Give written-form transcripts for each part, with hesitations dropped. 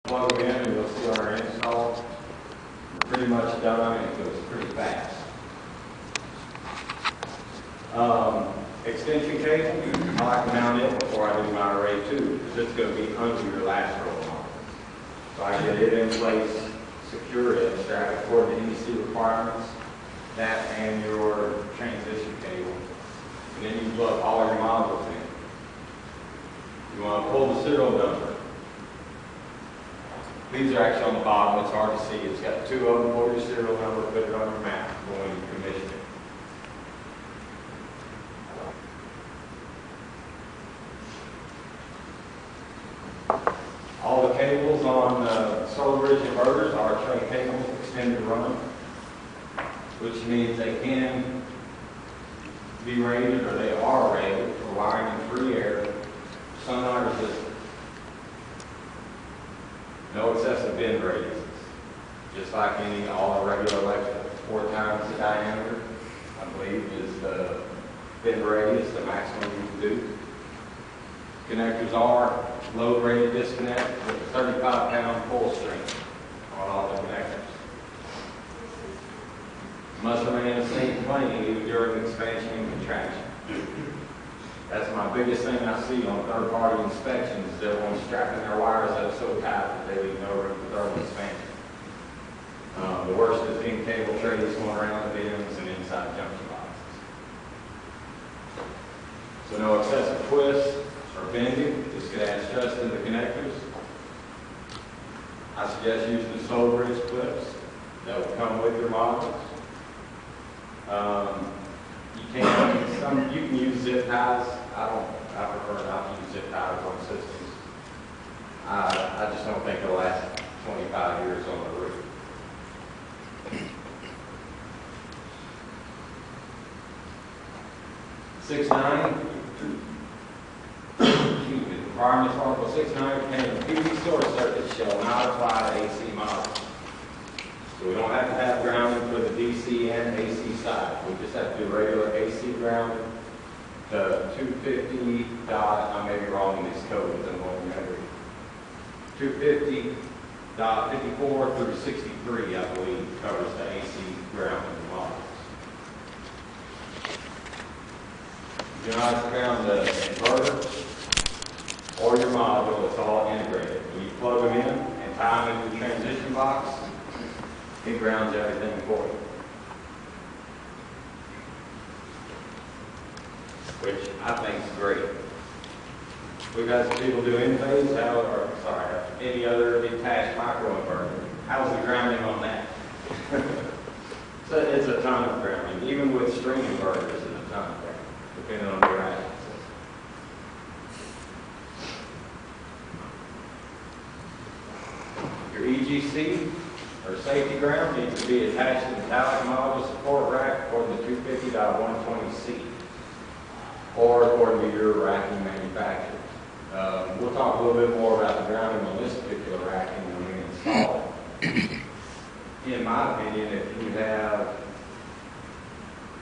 Plug them in and you'll see our install. We're pretty much done. It goes pretty fast. Extension cable, I like to mount it before I do my array 2 because it's going to be under your last roll on. So I get it in place, secure it, strap it according to NEC requirements, that and your transition cable. And then you plug all your modules in. You want to pull the serial number. These are actually on the bottom, it's hard to see. It's got 2 of them, pull your serial number, put it on your map when you commission it. All the cables on Solarbridge inverters are tray cables, extended run, which means they can be rated, or they are rated, for wiring in free air, sunlight resistant. No excessive bend radiuses. Just like all our regular electric, 4 times the diameter, I believe, is the bend radius, the maximum you can do. Connectors are load rated disconnect with a 35-pound pull string on all the connectors. Must remain the same plane even during expansion and contraction. That's my biggest thing I see on third-party inspections is everyone strapping their wires up so tight that they leave no room for thermal expansion. The worst is in cable trays going around the bins and inside junction boxes. So no excessive twists or bending. This could add stress to the connectors. I suggest using the Solarbridge clips that will come with your modules. You can use zip ties. I prefer not to use zip ties on systems. I just don't think it'll last 25 years on the roof. Requirements Article 6.9 containing PV source circuits shall not apply to AC modules. So we don't have to have grounding for the DC and AC side. We just have to do regular AC grounding. The 250 dot, I may be wrong in these codes, I'm going to remember. 250.54 through 63, I believe, covers the AC grounding modules. You do not ground the inverter or your module, it's all integrated. When you plug them in and tie them into the transition box, it grounds everything for you. Which I think is great. We've had some people do in-phase, any other detached microinverter. How's the grounding on that? So it's a ton of grounding. Even with string inverters, it's a ton of grounding, depending on your access. Your EGC, or safety ground, needs to be attached to the metallic module support rack according to 250.120C, or according to your racking manufacturer. We'll talk a little bit more about the grounding on this particular racking when we install it. In my opinion, if you have,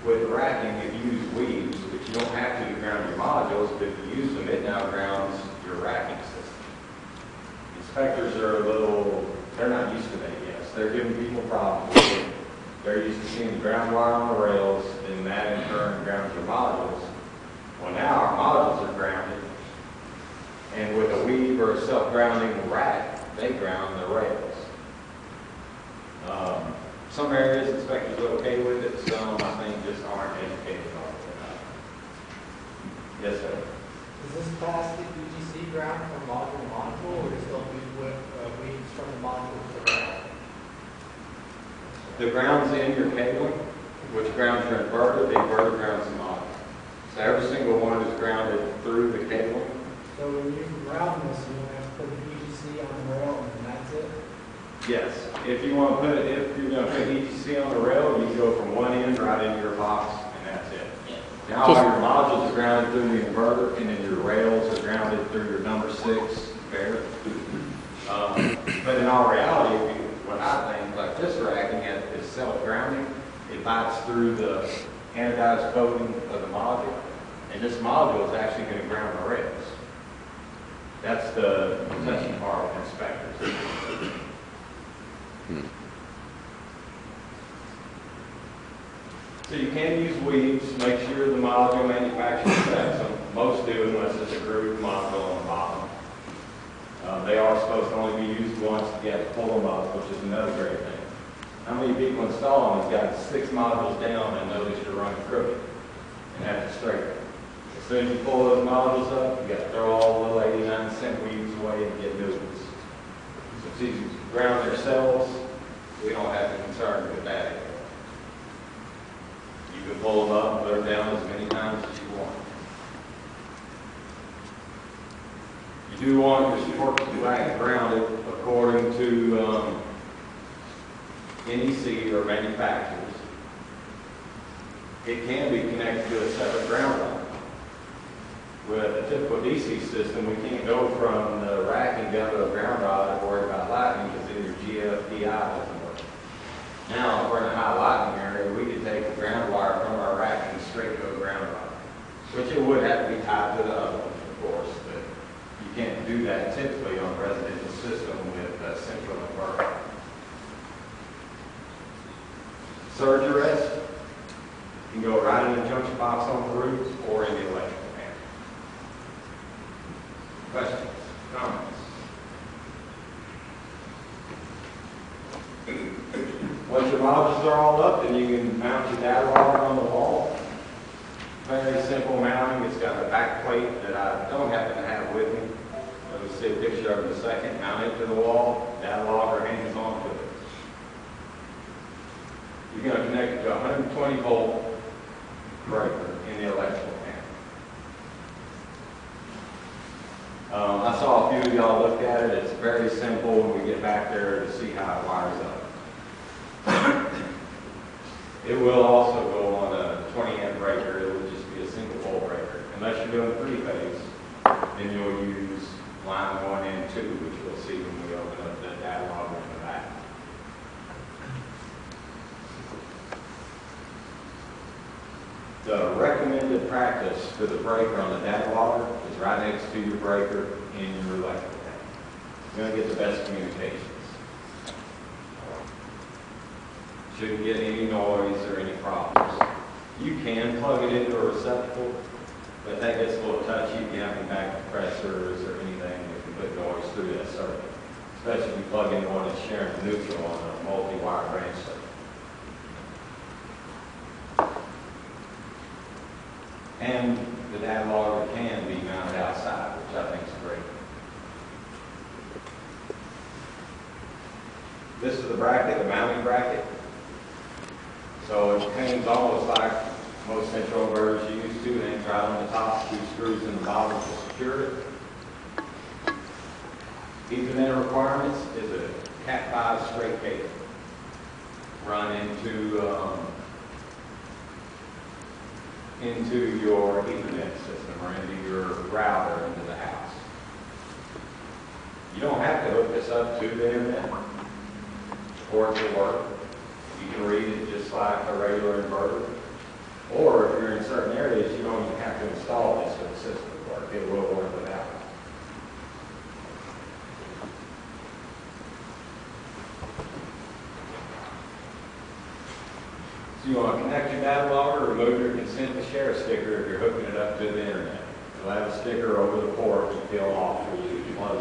with racking, if you use weaves, which you don't have to ground your modules, but if you use them, it now grounds your racking system. Inspectors are they're not used to that yet. They're giving people problems. They're used to seeing the ground wire on the rails, and that in turn grounds your modules. Well, now our modules are grounded, and with a weave or a self-grounding rack, they ground the rails. Some areas inspectors are okay with it, some I think just aren't educated on it. Yes, sir. Is this plastic UGC ground from module to module, or is it still weaves from the module to the ground? The ground's in your cabling, which grounds your inverter, the inverter grounds the module. So every single one is grounded through the cabling. So when you ground this, you have to put the EGC on the rail and that's it? Yes. If you're going to put EGC on the rail, you can go from one end right into your box, and that's it. Now all your modules are grounded through the inverter, and then your rails are grounded through your number 6 bear. But in all reality, what I think, like this racking is self-grounding. It bites through the anodized coating of the module, and this module is actually going to ground the rails. That's the protection part of inspectors. So you can use weaves, make sure the module manufacturer specs them. Most do unless it's a groove module on the bottom. They are supposed to only be used once to get to pull them up, which is another great thing. How many people install them has got 6 modules down and notice you're running crooked and have to straighten it. As soon as you pull those modules up, you got to throw all the little 89-cent weaves away and get new ones. So if these ground themselves, we don't have to concern with that anymore. You can pull them up and put them down as many times as you want. You do want your support rack grounded according to NEC or manufacturers. It can be connected to a separate ground line. With a typical DC system, we can't go from the rack and go to a ground rod and worry about lighting because then your GFPI doesn't work. Now, if we're in a high lighting area, we could take the ground wire from our rack and straight to a ground rod, which it would have to be tied to the other one, of course, but you can't do that typically on a residential system with a central inverter. Surge arrest can go right in the junction box on the roof or in the electrical panel. Questions? Comments? Once your modules are all up, then you can mount your data logger on the wall. Very simple mounting. It's got a back plate that I don't happen to have with me. You'll see a picture of it in a second. Mount it to the wall. Data logger hangs on to it. You're going to connect it to a 120-volt breaker in the electrical panel. I saw a few of y'all look at it. It's very simple when we get back there to see how it wires up. It will also go on a 20-amp breaker. It will just be a single volt breaker. Unless you're doing 3-phase, then you'll use line 1 and 2, which we'll see when we open up the data logger in the back. The recommended practice for the breaker on the data logger is right next to your breaker in your electrical panel. You're going to get the best communications. Shouldn't get any noise or any problems. You can plug it into a receptacle, but that gets a little touchy if you have any back compressors or anything that can put noise through that circuit. Especially if you plug in one that's sharing the neutral on a multi-wire branch circuit. And the data logger can be mounted outside, which I think is great. This is the bracket, the mounting bracket. So it hangs almost like most central inverters you used to. It hangs right on the top, 2 screws in the bottom to secure it. Ethernet requirements is a Cat 5 straight cable. Run into your Ethernet system or into your router into the house. You don't have to hook this up to the internet for it to work. You can read it just like a regular inverter. Or if you're in certain areas, you don't even have to install this for the system to work. It will work without it. So you want to connect your data logger, remove your consent to share sticker if you're hooking it up to the internet. You'll have a sticker over the port to peel off for you to plug in.